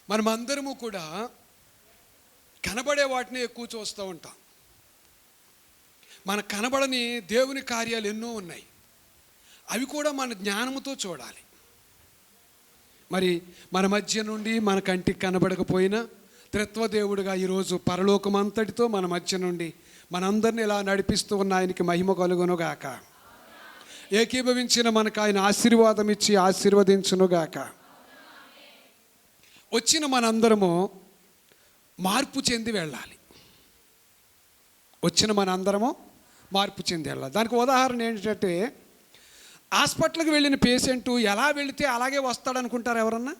మనమందరము కూడా కనబడే వాటిని ఎక్కువ చూస్తూ ఉంటాం. మన కనబడని దేవుని కార్యాలు ఎన్నో ఉన్నాయి. అవి కూడా మన జ్ఞానముతో చూడాలి. మరి మన మధ్య నుండి మన కంటికి కనబడకపోయినా త్రిత్వదేవుడిగా ఈరోజు పరలోకమంతటితో మన మధ్య నుండి మనందరిని ఇలా నడిపిస్తూ ఉన్న ఆయనకి మహిమ కలుగునుగాక. ఏకీభవించిన మనకు ఆయన ఆశీర్వాదం ఇచ్చి ఆశీర్వదించునుగాక. వచ్చిన మనందరము మార్పు చెంది వెళ్ళాలి. వచ్చిన మనందరము మార్పు చెంది వెళ్ళాలి. దానికి ఉదాహరణ ఏంటంటే, హాస్పిటల్కి వెళ్ళిన పేషెంటు ఎలా వెళితే అలాగే వస్తాడనుకుంటారు ఎవరన్నా?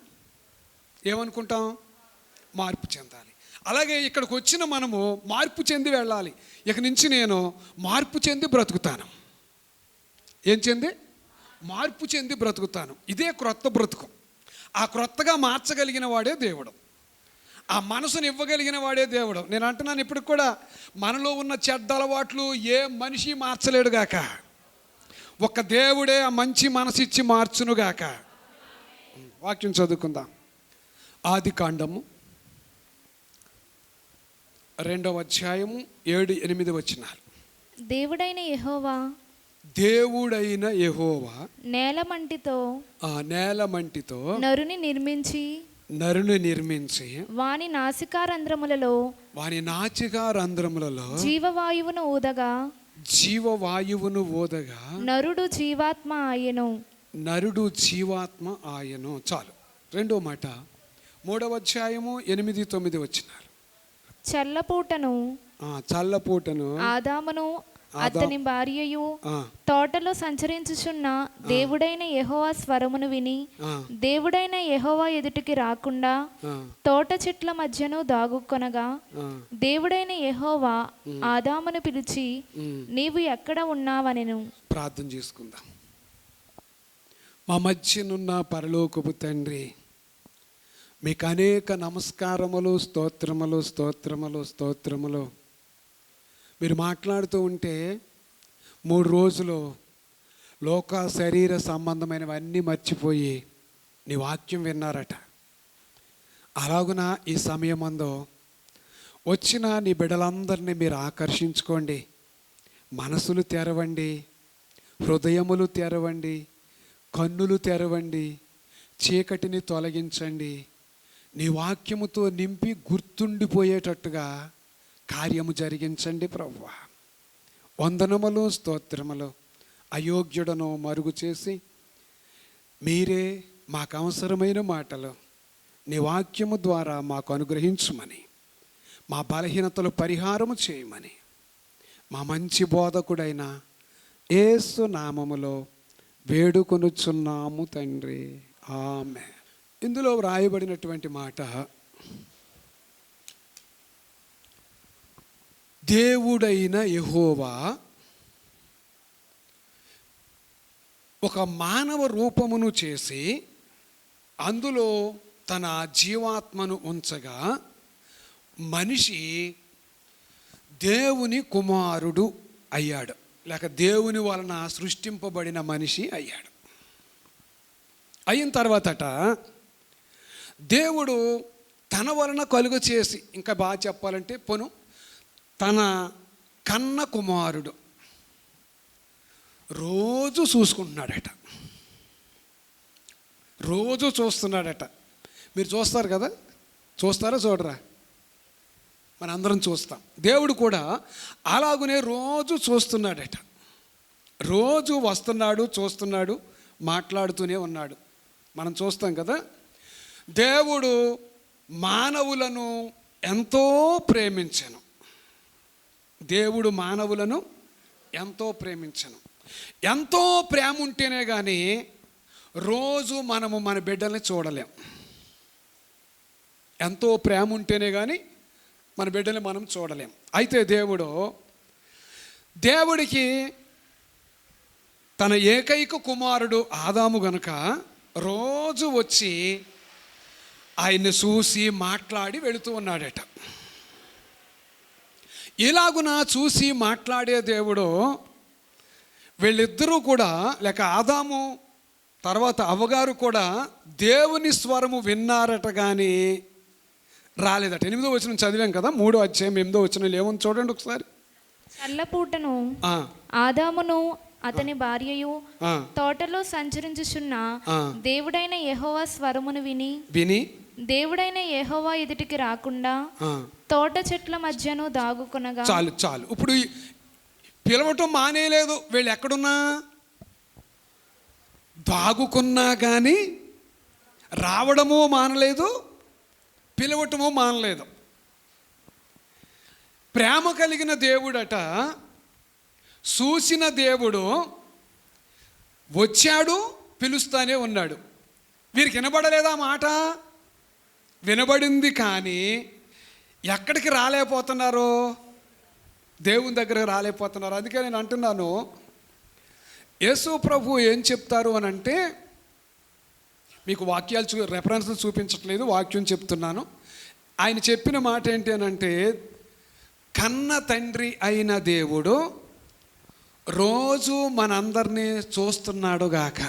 ఏమనుకుంటాం? మార్పు చెందాలి. అలాగే ఇక్కడికి వచ్చిన మనము మార్పు చెంది వెళ్ళాలి. ఇక నుంచి నేను మార్పు చెంది బ్రతుకుతాను. ఏం చెంది? మార్పు చెంది బ్రతుకుతాను. ఇదే క్రొత్త బ్రతుకు. ఆ క్రొత్తగా మార్చగలిగిన వాడే దేవుడు. ఆ మనసును ఇవ్వగలిగిన వాడే దేవుడు. నేను అంటున్నాను, ఇప్పటికి కూడా మనలో ఉన్న చెడ్డ అలవాట్లు ఏ మనిషి మార్చలేడుగాక. ఒక్క దేవుడే ఆ మంచి మనసు ఇచ్చి మార్చునుగాక. వాక్యం చదువుకుందాం. ఆదికాండము 2వ అధ్యాయము 7-8 వచనాలు. దేవుడైన యెహోవా నేలమంటితో నరుని నిర్మించి వాని నాసికారంధ్రములలో జీవవాయువును ఊదగా నరుడు జీవాత్మ ఆయను. చాలు. రెండో మాట 3వ అధ్యాయము 8-9 వచనాలు. చల్లపూటను ఆదామును అతని భార్యయు తోటలో సంచరించుచున్న దేవుడైన యెహోవా స్వరమును విని దేవుడైన యెహోవా ఎదుటికి రాకుండా తోట చెట్ల మధ్యను దాగుకొనగా దేవుడైన యెహోవా ఆదామును పిలిచి, నీవు ఎక్కడ ఉన్నావనెను. ప్రార్థన చేసుకుందాం. మా మధ్యనున్న పరలోకపు తండ్రి, మీకు అనేక నమస్కారములు, స్తోత్రములు. మీరు మాట్లాడుతూ ఉంటే 3 రోజులు లోక శరీర సంబంధమైనవన్నీ మర్చిపోయి నీ వాక్యం విన్నారట. అలాగున ఈ సమయమందు వచ్చిన నీ బిడ్డలందరినీ మీరు ఆకర్షించుకోండి. మనసులు తెరవండి, హృదయములు తెరవండి, కన్నులు తెరవండి, చీకటిని తొలగించండి. నీ వాక్యముతో నింపి గుర్తుండిపోయేటట్టుగా కార్యము జరిగించండి ప్రభువా. వందనములు, స్తోత్రములు. అయోగ్యుడను మరుగు చేసి మీరే మాకు అవసరమైన మాటలు నీ వాక్యము ద్వారా మాకు అనుగ్రహించుమని, మా బలహీనతలు పరిహారము చేయమని మా మంచి బోధకుడైన యేసు నామములో వేడుకొనుచున్నాము తండ్రి. ఆమేన్. ఇందులో వ్రాయబడినటువంటి మాట, దేవుడైన యెహోవా ఒక మానవ రూపమును చేసి అందులో తన జీవాత్మను ఉంచగా మనిషి దేవుని కుమారుడు అయ్యాడు, లేక దేవుని వలన సృష్టింపబడిన మనిషి అయ్యాడు. అయిన తర్వాతట దేవుడు తన వలన కలుగ చేసి, ఇంకా బాగా చెప్పాలంటే తన కన్న కుమారుడు రోజు చూసుకుంటున్నాడట, రోజు చూస్తున్నాడట. మీరు చూస్తారు కదా? చూస్తారా చూడరా? మనందరం చూస్తాం. దేవుడు కూడా అలాగునే రోజు చూస్తున్నాడట. రోజు వస్తున్నాడు, చూస్తున్నాడు, మాట్లాడుతూనే ఉన్నాడు. మనం చూస్తాం కదా. దేవుడు మానవులను ఎంతో ప్రేమించెను. దేవుడు మానవులను ఎంతో ప్రేమించెను. ఎంతో ప్రేమ ఉంటేనే కానీ రోజు మనము మన బిడ్డల్ని చూడలేం. ఎంతో ప్రేమ ఉంటేనే కానీ మన బిడ్డల్ని మనం చూడలేం. అయితే దేవుడికి తన ఏకైక కుమారుడు ఆదాము గనుక రోజు వచ్చి ఆయన్ని చూసి మాట్లాడి వెళుతూ ఉన్నాడట. ఇలాగున చూసి మాట్లాడే దేవుడు వీళ్ళిద్దరూ కూడా, లేక ఆదాము తర్వాత అవ్వగారు కూడా దేవుని స్వరము విన్నారట. కానీ రాలేదట. 8వ వచనం చదివాం కదా, 3వ అధ్యాయం 8వ వచనం ఏముంది చూడండి ఒకసారి. చల్లపూటను ఆదామును అతని భార్యయు తోటలో సంచరించుచున్న దేవుడైన యెహోవా స్వరమును విని దేవుడైన యెహోవా ఎదుటికి రాకుండా తోట చెట్ల మధ్యను దాగుకొనగా. చాలు. ఇప్పుడు పిలవటం మానేయలేదు. వీళ్ళు ఎక్కడున్నా దాగుకున్నా కానీ రావడము మానలేదు, పిలవటము మానలేదు. ప్రేమ కలిగిన దేవుడట, చూసిన దేవుడు వచ్చాడు, పిలుస్తానే ఉన్నాడు. వీరికి వినబడలేదా మాట? వినబడింది, కానీ ఎక్కడికి రాలేకపోతున్నారు? దేవుని దగ్గరకు రాలేకపోతున్నారు. అందుకే నేను అంటున్నాను, యేసు ప్రభు ఏం చెప్తారు అని అంటే, మీకు వాక్యాలు రెఫరెన్స్లు చూపించట్లేదు, వాక్యం చెప్తున్నాను. ఆయన చెప్పిన మాట ఏంటి అని అంటే, కన్న తండ్రి అయిన దేవుడు రోజు మనందరినీ చూస్తున్నాడు గాక,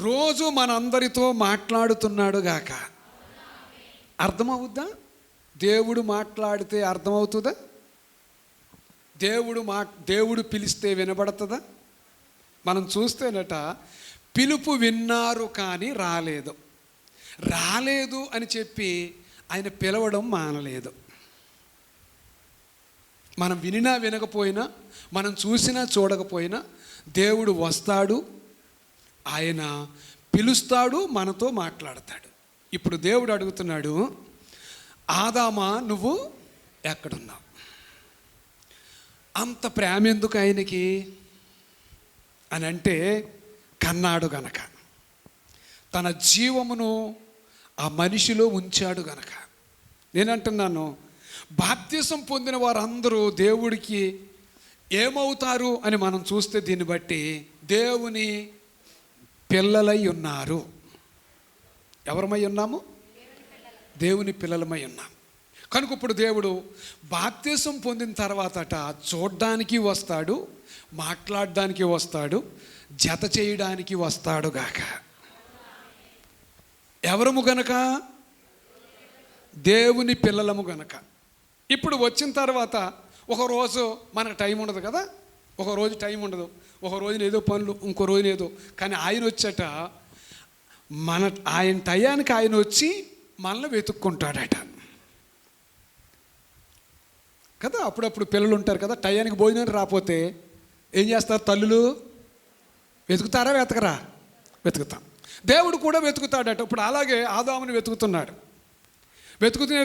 రోజు మనందరితో మాట్లాడుతున్నాడు గాక. అర్థమవుద్దా? దేవుడు మాట్లాడితే అర్థమవుతుందా? దేవుడు పిలిస్తే వినబడుతుందా? మనం చూస్తేనట, పిలుపు విన్నారు కానీ రాలేదు అని చెప్పి ఆయన పిలవడం మానలేదు. మనం వినినా వినకపోయినా, మనం చూసినా చూడకపోయినా దేవుడు వస్తాడు, ఆయన పిలుస్తాడు, మనతో మాట్లాడతాడు. ఇప్పుడు దేవుడు అడుగుతున్నాడు, ఆదామా నువ్వు ఎక్కడున్నావు? అంత ప్రేమ ఎందుకు ఆయనకి అని అంటే, కన్నాడు గనక, తన జీవమును ఆ మనిషిలో ఉంచాడు గనక. నేనంటున్నాను, బాప్తిసం పొందిన వారందరూ దేవుడికి ఏమవుతారు అని మనం చూస్తే, దీన్ని బట్టి దేవుని పిల్లలై ఉన్నారు. ఎవరమై ఉన్నాము? దేవుని పిల్లలమై ఉన్నాం. కనుక ఇప్పుడు దేవుడు బాప్తిసం పొందిన తర్వాతట చూడ్డానికి వస్తాడు, మాట్లాడడానికి వస్తాడు, జత చేయడానికి వస్తాడు గాక. ఎవరము గనక? దేవుని పిల్లలము గనక. ఇప్పుడు వచ్చిన తర్వాత ఒకరోజు మనకు టైం ఉండదు కదా, ఒకరోజు టైం ఉండదు, ఒక రోజున ఏదో పనులు, ఇంకో రోజున ఏదో. కానీ ఆయన వచ్చేట ఆయన టయానికి ఆయన వచ్చి మనల్ని వెతుక్కుంటాడట కదా. అప్పుడప్పుడు పిల్లలు ఉంటారు కదా, టయానికి భోజనం రాకపోతే ఏం చేస్తారు? తల్లులు వెతుకుతారా? వెతుకుతాం. దేవుడు కూడా వెతుకుతాడట. ఇప్పుడు అలాగే ఆదాముని వెతుకుతున్నాడు.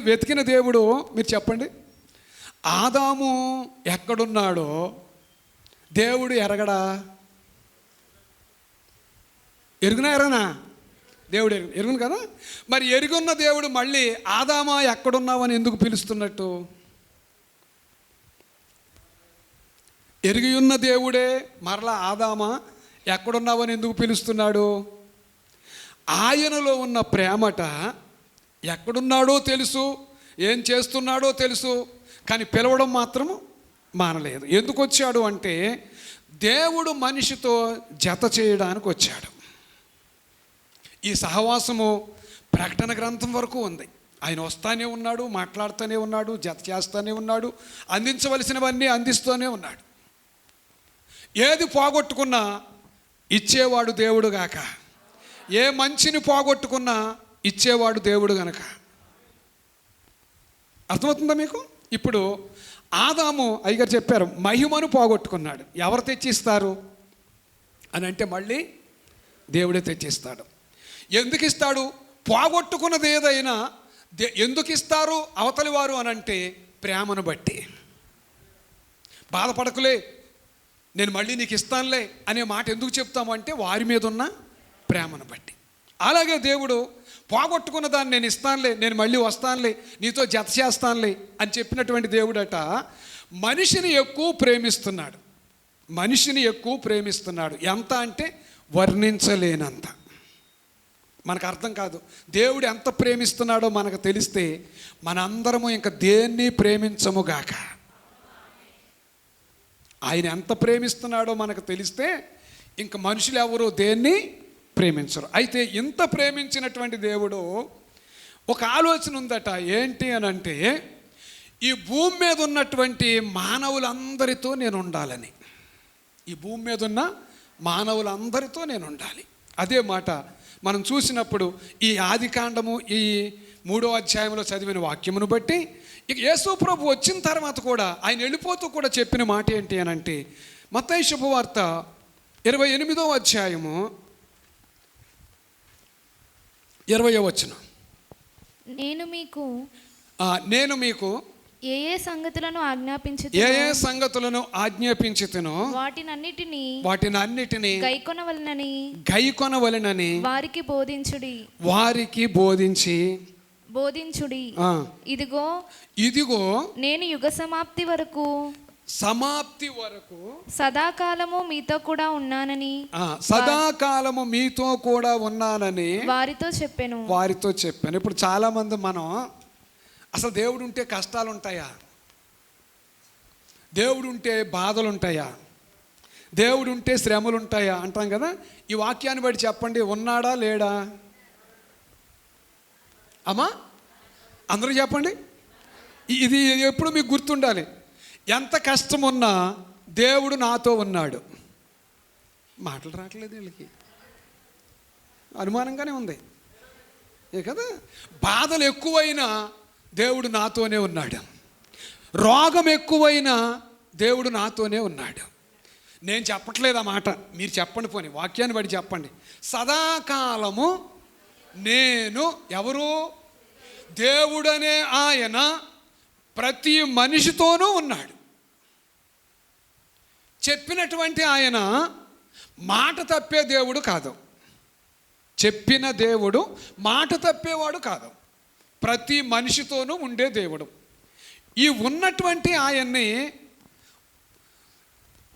వెతికిన దేవుడు, మీరు చెప్పండి, ఆదాము ఎక్కడున్నాడో దేవుడు ఎరగడా? ఎరగనా? దేవుడు ఎరుగును కదా. మరి ఎరుగున్న దేవుడు మళ్ళీ ఆదామా ఎక్కడున్నావని ఎందుకు పిలుస్తున్నట్టు? ఎరిగి ఉన్న దేవుడే మరలా ఆదామా ఎక్కడున్నావని ఎందుకు పిలుస్తున్నాడు? ఆయనలో ఉన్న ప్రేమట, ఎక్కడున్నాడో తెలుసు, ఏం చేస్తున్నాడో తెలుసు, కానీ పిలవడం మాత్రం మానలేదు. ఎందుకు వచ్చాడు అంటే, దేవుడు మనిషితో జత చేయడానికి వచ్చాడు. ఈ సహవాసము ప్రకటన గ్రంథం వరకు ఉంది. ఆయన వస్తానే ఉన్నాడు, మాట్లాడుతూనే ఉన్నాడు, జత చేస్తూనే ఉన్నాడు, అందించవలసినవన్నీ అందిస్తూనే ఉన్నాడు. ఏది పోగొట్టుకున్నా ఇచ్చేవాడు దేవుడు గాక, ఏ మంచిని పోగొట్టుకున్నా ఇచ్చేవాడు దేవుడు గనక. అర్థమవుతుందా మీకు? ఇప్పుడు ఆదాము అయ్యగారు చెప్పారు, మహిమను పోగొట్టుకున్నాడు. ఎవరు తెచ్చిస్తారు అని అంటే, మళ్ళీ దేవుడే తెచ్చిస్తాడు. ఎందుకు ఇస్తాడు? పోగొట్టుకున్నది ఏదైనా ఎందుకు ఇస్తారు అవతలి వారు అని అంటే, ప్రేమను బట్టి. బాధపడకులే, నేను మళ్ళీ నీకు ఇస్తానులే అనే మాట ఎందుకు చెప్తామంటే, వారి మీద ఉన్న ప్రేమను బట్టి. అలాగే దేవుడు పోగొట్టుకున్న దాన్ని నేను ఇస్తానులే, నేను మళ్ళీ వస్తానులే, నీతో జత చేస్తానులే అని చెప్పినటువంటి దేవుడట మనిషిని ఎక్కువ ప్రేమిస్తున్నాడు. మనిషిని ఎక్కువ ప్రేమిస్తున్నాడు. ఎంత అంటే వర్ణించలేనంత. మనకు అర్థం కాదు. దేవుడు ఎంత ప్రేమిస్తున్నాడో మనకు తెలిస్తే మనందరము ఇంకా దేన్ని ప్రేమించముగాక. ఆయన ఎంత ప్రేమిస్తున్నాడో మనకు తెలిస్తే ఇంక మనుషులు ఎవరు దేన్ని ప్రేమించరు. అయితే ఇంత ప్రేమించినటువంటి దేవుడు ఒక ఆలోచన ఉందట. ఏంటి అని అంటే, ఈ భూమి మీద ఉన్నటువంటి మానవులందరితో నేను ఉండాలని. ఈ భూమి మీద ఉన్న మానవులందరితో నేను ఉండాలి. అదే మాట మనం చూసినప్పుడు ఈ ఆదికాండము ఈ 3వ అధ్యాయంలో చదివిన వాక్యమును బట్టి, ఇక యేసు ప్రభు వచ్చిన తర్వాత కూడా ఆయన వెళ్ళిపోతూ కూడా చెప్పిన మాట ఏంటి అని అంటే, మత్తయి శుభవార్త 28వ అధ్యాయము 20వ వచనం. నేను మీకు ఏ ఏ సంగతులను ఆజ్ఞాపించుతునో వాటినన్నిటిని గైకొనవలెనని వారికి బోధించుడి. ఇదిగో నేను యుగ సమాప్తి వరకు సదాకాలము మీతో కూడా ఉన్నానని వారితో చెప్పాను. ఇప్పుడు చాలా మంది మనం అసలు దేవుడు ఉంటే కష్టాలు ఉంటాయా, దేవుడు ఉంటే బాధలు ఉంటాయా, దేవుడు ఉంటే శ్రమలు ఉంటాయా అంటాం కదా. ఈ వాక్యాన్ని బట్టి చెప్పండి, ఉన్నాడా లేడా? అమ్మా అందరూ చెప్పండి. ఇది ఎప్పుడు మీకు గుర్తుండాలి. ఎంత కష్టం ఉన్నా దేవుడు నాతో ఉన్నాడు. మాటలు రావట్లేదు వీళ్ళకి, అనుమానంగానే ఉంది కదా. బాధలు ఎక్కువైనా దేవుడు నాతోనే ఉన్నాడు, రోగం ఎక్కువైనా దేవుడు నాతోనే ఉన్నాడు. నేను చెప్పట్లేదు ఆ మాట, మీరు చెప్పండి. పోనీ వాక్యాన్ని బట్టి చెప్పండి. సదాకాలము ఎవరు? దేవుడనే ఆయన ప్రతి మనిషితోనూ ఉన్నాడు. చెప్పినటువంటి ఆయన మాట తప్పే దేవుడు కాదు. చెప్పిన దేవుడు మాట తప్పేవాడు కాదు. ప్రతి మనిషితోనూ ఉండే దేవుడు. ఈ ఉన్నటువంటి ఆయన్ని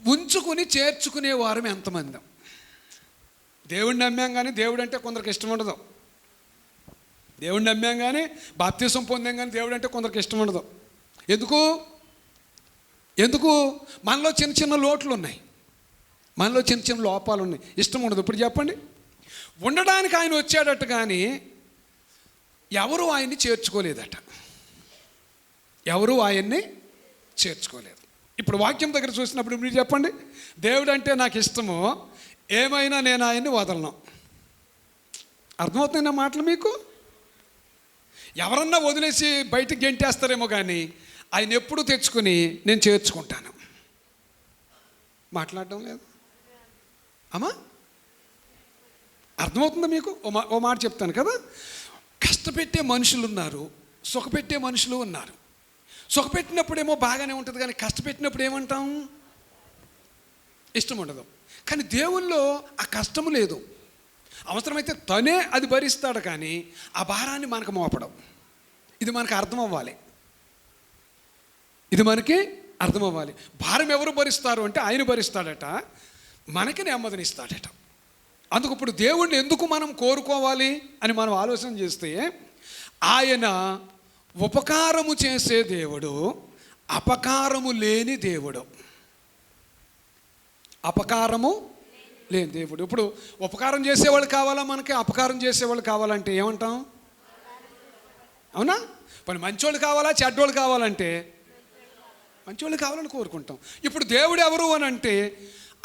ఉంచుకుని చేర్చుకునే వారం ఎంతమంది? దేవుడిని నమ్మాం కానీ దేవుడు అంటే కొందరికి ఇష్టం ఉండదు. దేవుడిని నమ్మాం కానీ బాప్తిసం పొందాం కానీ దేవుడు అంటే కొందరికి ఇష్టం ఉండదు. ఎందుకు? మనలో చిన్న చిన్న లోట్లు ఉన్నాయి, మనలో చిన్న చిన్న లోపాలు ఉన్నాయి, ఇష్టం ఉండదు. ఇప్పుడు చెప్పండి, ఉండడానికి ఆయన వచ్చాడట కానీ ఎవరు ఆయన్ని చేర్చుకోలేదట. ఇప్పుడు వాక్యం దగ్గర చూసినప్పుడు మీరు చెప్పండి, దేవుడు అంటే నాకు ఇష్టము, ఏమైనా నేను ఆయన్ని వదలను. అర్థమవుతున్న మాటలు మీకు? ఎవరన్నా వదిలేసి బయటికి గెంటేస్తారేమో కానీ ఆయన ఎప్పుడు తెచ్చుకుని నేను చేర్చుకుంటాను. మాట్లాడడం లేదు అమ్మా? అర్థమవుతుందా మీకు? ఓ మాట చెప్తాను కదా. కష్టపెట్టే మనుషులు ఉన్నారు, సుఖపెట్టే మనుషులు ఉన్నారు. సుఖపెట్టినప్పుడేమో బాగానే ఉంటుంది కానీ కష్టపెట్టినప్పుడు ఏమంటాం? ఇష్టం ఉండదు. కానీ దేవుల్లో ఆ కష్టము లేదు. అవసరమైతే తనే అది భరిస్తాడు కానీ ఆ భారాన్ని మనకు మోపడం. ఇది మనకు అర్థం అవ్వాలి. భారం ఎవరు భరిస్తారు అంటే ఆయన భరిస్తాడట, మనకి నెమ్మదినిస్తాడట. అందుకు ఇప్పుడు దేవుడిని ఎందుకు మనం కోరుకోవాలి అని మనం ఆలోచన చేస్తే, ఆయన ఉపకారము చేసే దేవుడు, అపకారము లేని దేవుడు. ఇప్పుడు ఉపకారం చేసేవాళ్ళు కావాలా మనకి, అపకారం చేసేవాళ్ళు కావాలంటే ఏమంటాం? అవునా? మరి మంచోళ్ళు కావాలా చెడ్డోళ్ళు కావాలంటే మంచోళ్ళు కావాలని కోరుకుంటాం. ఇప్పుడు దేవుడు ఎవరు అని అంటే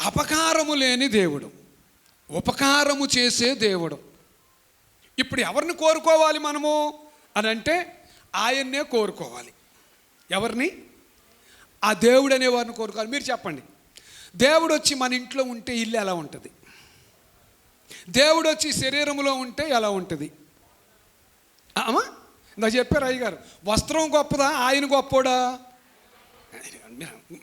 అపకారము లేని దేవుడు, ఉపకారము చేసే దేవుడు. ఇప్పుడు ఎవరిని కోరుకోవాలి మనము అని అంటే ఆయన్నే కోరుకోవాలి. ఎవరిని? ఆ దేవుడు అనేవారిని కోరుకోవాలి. మీరు చెప్పండి, దేవుడు వచ్చి మన ఇంట్లో ఉంటే ఇల్లు ఎలా ఉంటుంది? దేవుడు వచ్చి శరీరంలో ఉంటే ఎలా ఉంటుంది? అమ్మా ఇందా చెప్పారు అయ్యగారు, వస్త్రం గొప్పదా ఆయన గొప్పోడా?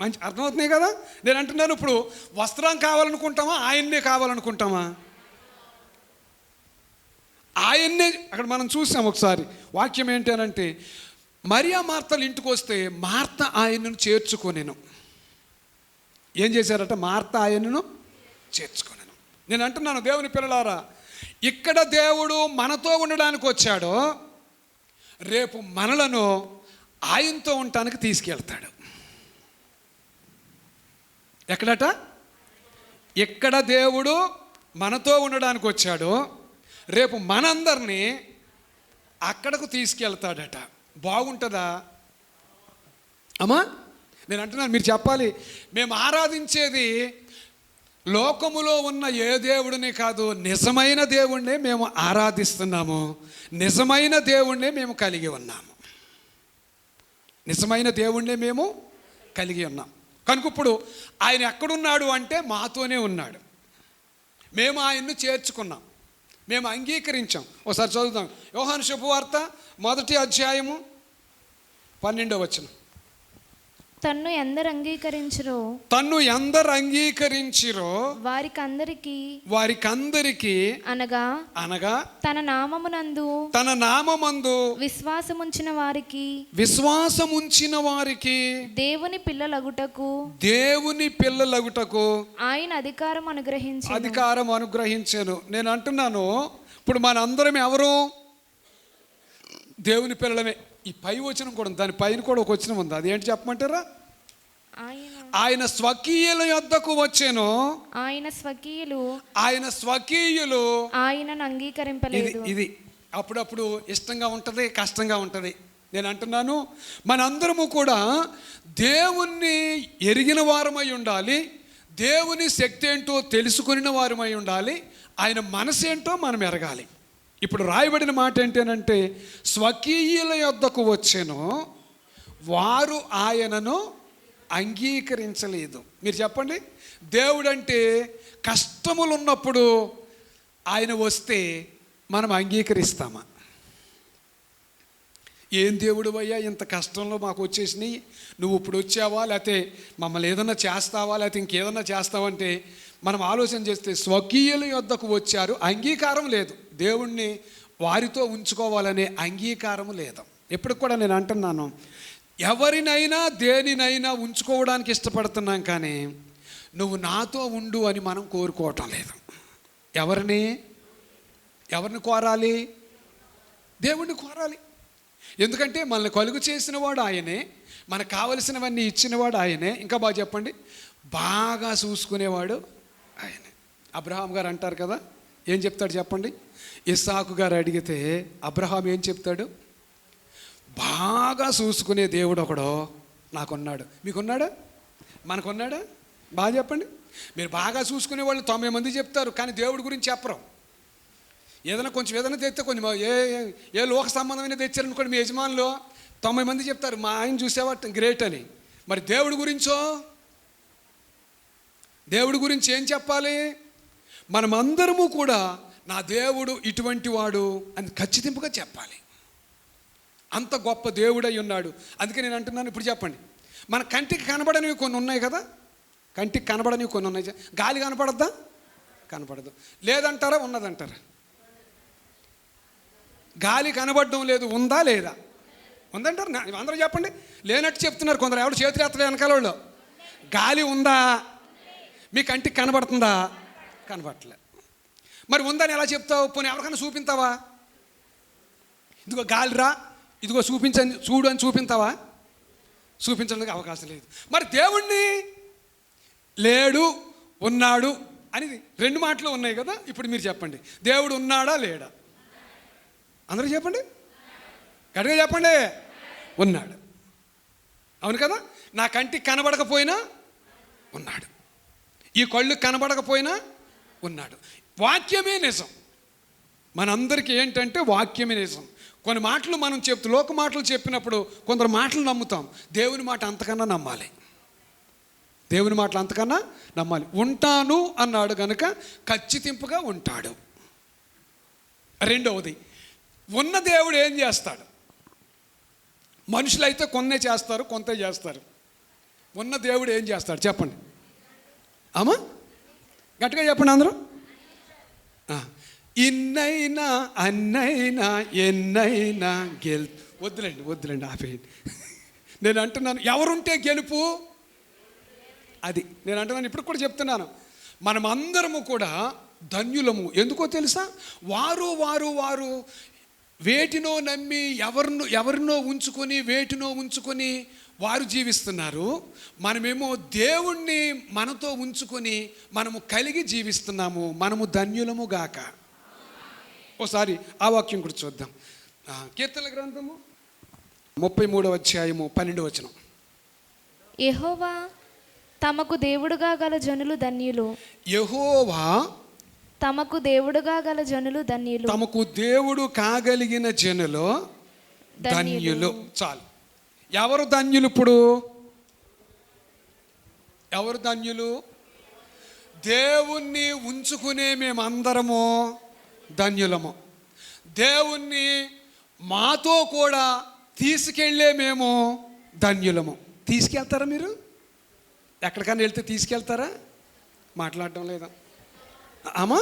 మంచి అర్థమవుతున్నాయి కదా. నేను అంటున్నాను, ఇప్పుడు వస్త్రం కావాలనుకుంటామా ఆయన్నే కావాలనుకుంటామా? ఆయన్నే. అక్కడ మనం చూసాం ఒకసారి వాక్యం ఏంటి అని అంటే, మరియా మార్తలు ఇంటికి వస్తే మార్త ఆయనను చేర్చుకొనెను. ఏం చేశారట? మార్త ఆయనను చేర్చుకొనెను. నేను అంటున్నాను దేవుని పిల్లలారా, ఇక్కడ దేవుడు మనతో ఉండడానికి వచ్చాడో రేపు మనలను ఆయనతో ఉండటానికి తీసుకెళ్తాడు. ఎక్కడట? ఎక్కడ దేవుడు మనతో ఉండడానికి వచ్చాడో రేపు మనందరినీ అక్కడకు తీసుకెళ్తాడట. బాగుంటుందా అమ్మా? నేను అంటున్నాను, మీరు చెప్పాలి. మేము ఆరాధించేది లోకములో ఉన్న ఏ దేవుడిని కాదు, నిజమైన దేవుణ్ణే మేము ఆరాధిస్తున్నాము, నిజమైన దేవుణ్ణే మేము కలిగి ఉన్నాము, నిజమైన దేవుణ్ణే మేము కలిగి ఉన్నాం. కనుక ఇప్పుడు ఆయన ఎక్కడున్నాడు అంటే మాతోనే ఉన్నాడు. మేము ఆయన్ను చేర్చుకున్నాం, మేము అంగీకరించాం. ఒకసారి చదువుదాం. యోహాను శుభవార్త 1వ అధ్యాయము 12వ వచనం. తన్ను ఎందరు అంగీకరించురో వారికందరికి అనగా తన నామమందు విశ్వాసముంచిన వారికి దేవుని పిల్లలగుటకు ఆయన అధికారం అనుగ్రహించాను. నేను అంటున్నాను, ఇప్పుడు మనందరం ఎవరు? దేవుని పిల్లలమే. ఈ పై వచనం కూడా ఉంది, దాని పైన కూడా ఒక వచనం ఉంది. అది ఏంటి చెప్పమంటారా? ఆయన స్వకీయుల యొద్దకు వచ్చెను, ఆయన స్వకీయులు ఆయనను అంగీకరింపలేదు. ఇది అప్పుడప్పుడు ఇష్టంగా ఉంటుంది, కష్టంగా ఉంటుంది. నేను అంటున్నాను, మనందరము కూడా దేవుణ్ణి ఎరిగిన వారమై ఉండాలి, దేవుని శక్తి ఏంటో తెలుసుకున్న వారమై ఉండాలి, ఆయన మనసు ఏంటో మనం ఎరగాలి. ఇప్పుడు రాయబడిన మాట ఏంటంటే, స్వకీయుల యొద్దకు వచ్చెను, వారు ఆయనను అంగీకరించలేదు. మీరు చెప్పండి, దేవుడంటే కష్టములు ఉన్నప్పుడు ఆయన వస్తే మనం అంగీకరిస్తామా? ఏం దేవుడు అయ్యా, ఇంత కష్టంలో మాకు వచ్చేసినాయి, నువ్వు ఇప్పుడు వచ్చావా, లేకపోతే మమ్మల్ని ఏదన్నా చేస్తావా, లేకపోతే ఇంకేదన్నా చేస్తావంటే మనం ఆలోచన చేస్తే స్వకీయుల యొద్దకు వచ్చారు, అంగీకారం లేదు. దేవుణ్ణి వారితో ఉంచుకోవాలనే అంగీకారం లేదు. ఎప్పుడు కూడా నేను అంటున్నాను, ఎవరినైనా దేనినైనా ఉంచుకోవడానికి ఇష్టపడుతున్నాం, కానీ నువ్వు నాతో ఉండు అని మనం కోరుకోవటం లేదు. ఎవరిని కోరాలి? దేవుణ్ణి కోరాలి. ఎందుకంటే మనల్ని కలుగు చేసినవాడు ఆయనే, మనకు కావలసినవన్నీ ఇచ్చినవాడు ఆయనే. ఇంకా బాగా చెప్పండి, బాగా చూసుకునేవాడు ఆయనే. అబ్రహాం గారు అంటారు కదా, ఏం చెప్తాడు చెప్పండి? ఇస్సాకు గారు అడిగితే అబ్రహాం ఏం చెప్తాడు? బాగా చూసుకునే దేవుడు ఒకడు నాకున్నాడు. మీకున్నాడా? మనకున్నాడా? బాగా చెప్పండి. మీరు బాగా చూసుకునే వాళ్ళు 90 మంది చెప్తారు, కానీ దేవుడి గురించి చెప్పరు. ఏదైనా తెస్తే కొన్ని ఏ లోక సంబంధమైన తెచ్చారనుకోండి, మీ యజమానులు 90 మంది చెప్తారు, మా ఆయన చూసేవా గ్రేట్ అని. మరి దేవుడి గురించి ఏం చెప్పాలి? మనమందరము కూడా నా దేవుడు ఇటువంటి వాడు అని ఖచ్చితంగా చెప్పాలి. అంత గొప్ప దేవుడై ఉన్నాడు. అందుకే నేను అంటున్నాను, ఇప్పుడు చెప్పండి, మన కంటికి కనబడనివి కొన్ని ఉన్నాయి కదా, కంటికి కనబడనివి కొన్ని ఉన్నాయి. గాలి కనపడద్దా? కనపడదు. లేదంటారా? ఉన్నదంటారా? గాలి కనబడడం లేదు, ఉందా లేదా? ఉందంటారు. అందరూ చెప్పండి. లేనట్టు చెప్తున్నారు కొందరు. ఎవరు చేతులు ఎత్తలే వెనకాల వాళ్ళు. గాలి ఉందా? మీ కంటికి కనబడుతుందా? కనబడట్లే. మరి ఉందని ఎలా చెప్తావు? పోనీ ఎవరికైనా చూపించావా? ఇదిగో గాలిరా, ఇదిగో చూడు అని చూపించావా? చూపించడానికి అవకాశం లేదు. మరి దేవుణ్ణి లేడు, ఉన్నాడు అని 2 మాటలు ఉన్నాయి కదా. ఇప్పుడు మీరు చెప్పండి, దేవుడు ఉన్నాడా లేడా? అందరూ చెప్పండి, గట్టిగా చెప్పండి. ఉన్నాడు. అవును కదా. నా కంటికి కనబడకపోయినా ఉన్నాడు, ఈ కళ్ళు కనబడకపోయినా ఉన్నాడు. వాక్యమే నిజం. మనందరికీ ఏంటంటే వాక్యమే నిజం. కొన్ని మాటలు మనం లోక మాటలు చెప్పినప్పుడు కొందరు మాటలు నమ్ముతాం. దేవుని మాట అంతకన్నా నమ్మాలి. దేవుని మాటలు అంతకన్నా నమ్మాలి. ఉంటాను అన్నాడు కనుక ఖచ్చితంగా ఉంటాడు. రెండవది, ఉన్న దేవుడు ఏం చేస్తాడు? మనుషులైతే కొన్నే చేస్తారు, కొంత చేస్తారు. ఉన్న దేవుడు ఏం చేస్తాడు చెప్పండి అమ్మా? గట్టిగా చెప్పండి అందరూ. ఇన్నైనా అన్నైనా ఎన్నైనా వద్దులేండి ఆపేయండి. నేను అంటున్నాను, ఎవరుంటే గెలుపు? అది నేను అంటున్నాను. ఇప్పుడు కూడా చెప్తున్నాను, మనమందరము కూడా ధన్యులము. ఎందుకో తెలుసా? వారు వేటినో నమ్మి ఎవరినో ఉంచుకొని వేటినో ఉంచుకొని వారు జీవిస్తున్నారు. మనమేమో దేవుణ్ణి మనతో ఉంచుకొని మనము కలిగి జీవిస్తున్నాము. మనము ధన్యులము గాక. ఒకసారి ఆ వాక్యం కూడా చూద్దాం. కీర్తనల గ్రంథము 33వ అధ్యాయము 12వ వచనం. యెహోవా తమకు దేవుడుగా గల జనులు ధన్యులు. యెహోవా తమకు దేవుడుగా గల జనులు ధన్యులు. తమకు దేవుడు కాగలిగిన జనులు ధన్యులు. చాలు. ఎవరు ధన్యులు? ఇప్పుడు ఎవరు ధన్యులు? దేవుణ్ణి ఉంచుకునే మేమందరము ధన్యులము. దేవుణ్ణి మాతో కూడా తీసుకెళ్ళే మేము ధన్యులము. తీసుకెళ్తారా? మీరు ఎక్కడికైనా వెళ్తే తీసుకెళ్తారా? మాట్లాడటం లేదా? ఆమా?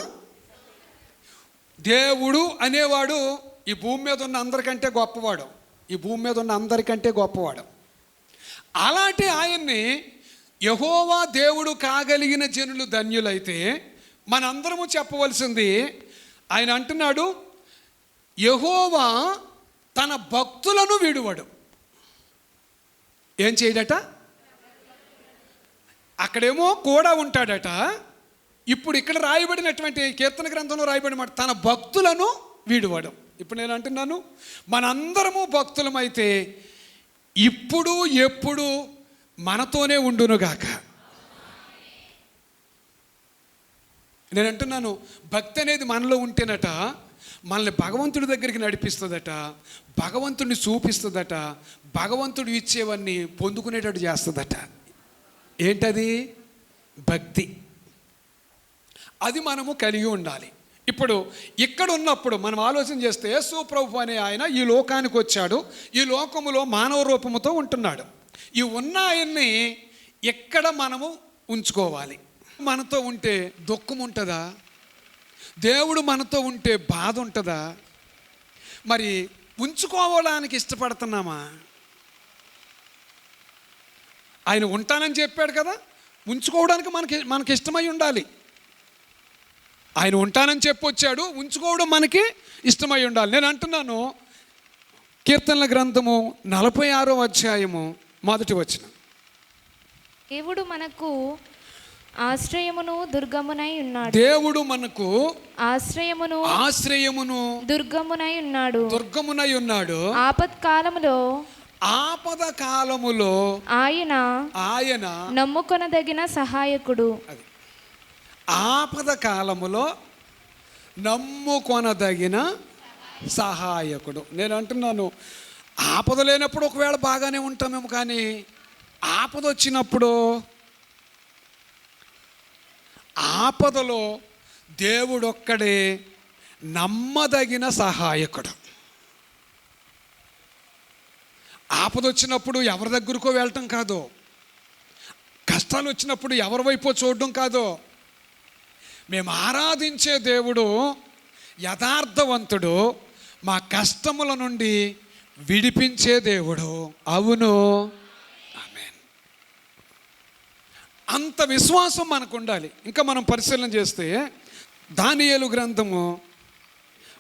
దేవుడు అనేవాడు ఈ భూమి మీద ఉన్న అందరికంటే గొప్పవాడు. ఈ భూమి మీద ఉన్న అందరికంటే గొప్పవాడు. అలాంటి ఆయన్ని యెహోవా దేవుడు కాగలిగిన జనులు ధన్యులైతే మనందరము చెప్పవలసింది, ఆయన అంటున్నాడు యెహోవా తన భక్తులను విడువడు. ఏం చేయడట? అక్కడేమో కూడా ఉంటాడట. ఇప్పుడు ఇక్కడ రాయబడినటువంటి కీర్తన గ్రంథంలో రాయబడిన మాట తన భక్తులను విడువడు. ఇప్పుడు నేను అంటున్నాను, మనందరము భక్తులమైతే ఇప్పుడు ఎప్పుడు మనతోనే ఉండునుగాక. నేను అంటున్నాను, భక్తి అనేది మనలో ఉంటేనట మనల్ని భగవంతుడి దగ్గరికి నడిపిస్తుందట, భగవంతుడిని చూపిస్తుందట, భగవంతుడు ఇచ్చేవన్నీ పొందుకునేటట్టు చేస్తుందట. ఏంటది? భక్తి. అది మనము కలిగి ఉండాలి. ఇప్పుడు ఇక్కడ ఉన్నప్పుడు మనం ఆలోచన చేస్తే యేసు ప్రభువు అనే ఆయన ఈ లోకానికి వచ్చాడు. ఈ లోకములో మానవ రూపముతో ఉంటున్నాడు. ఈ ఉన్న ఆయన్ని ఎక్కడ మనము ఉంచుకోవాలి? మనతో ఉంటే దుఃఖం ఉంటుందా? దేవుడు మనతో ఉంటే బాధ ఉంటుందా? మరి ఉంచుకోవడానికి ఇష్టపడుతున్నామా? ఆయన ఉంటానని చెప్పాడు కదా, ఉంచుకోవడానికి మనకి ఇష్టమై ఉండాలి. ఆయన ఉంటానని చెప్పొచ్చాడు, ఉంచుకోవడం మనకి ఇష్టమై ఉండాలి. నేను అంటున్నాను, కీర్తనల గ్రంథము 46వ అధ్యాయము 1వ వచనం. దేవుడు మనకు ఆశ్రయమును దుర్గమునై ఉన్నాడు. దేవుడు మనకు ఆశ్రయమును దుర్గమునై ఉన్నాడు. ఆపద కాలములో ఆయన నమ్ముకొనదగిన సహాయకుడు. ఆపద కాలములో నమ్ముకొనదగిన సహాయకుడు. నేను అంటున్నాను, ఆపద లేనప్పుడు ఒకవేళ బాగానే ఉంటామేమో, కానీ ఆపద వచ్చినప్పుడు, ఆపదలో దేవుడొక్కడే నమ్మదగిన సహాయకుడు. ఆపద వచ్చినప్పుడు ఎవరి దగ్గరకో వెళ్ళటం కాదు, కష్టాలు వచ్చినప్పుడు ఎవరి వైపో చూడడం కాదు. మేము ఆరాధించే దేవుడు యథార్థవంతుడు, మా కష్టముల నుండి విడిపించే దేవుడు. అవును, ఆమేన్. అంత విశ్వాసం మనకు ఉండాలి. ఇంకా మనం పరిశీలన చేస్తే దానియేలు గ్రంథము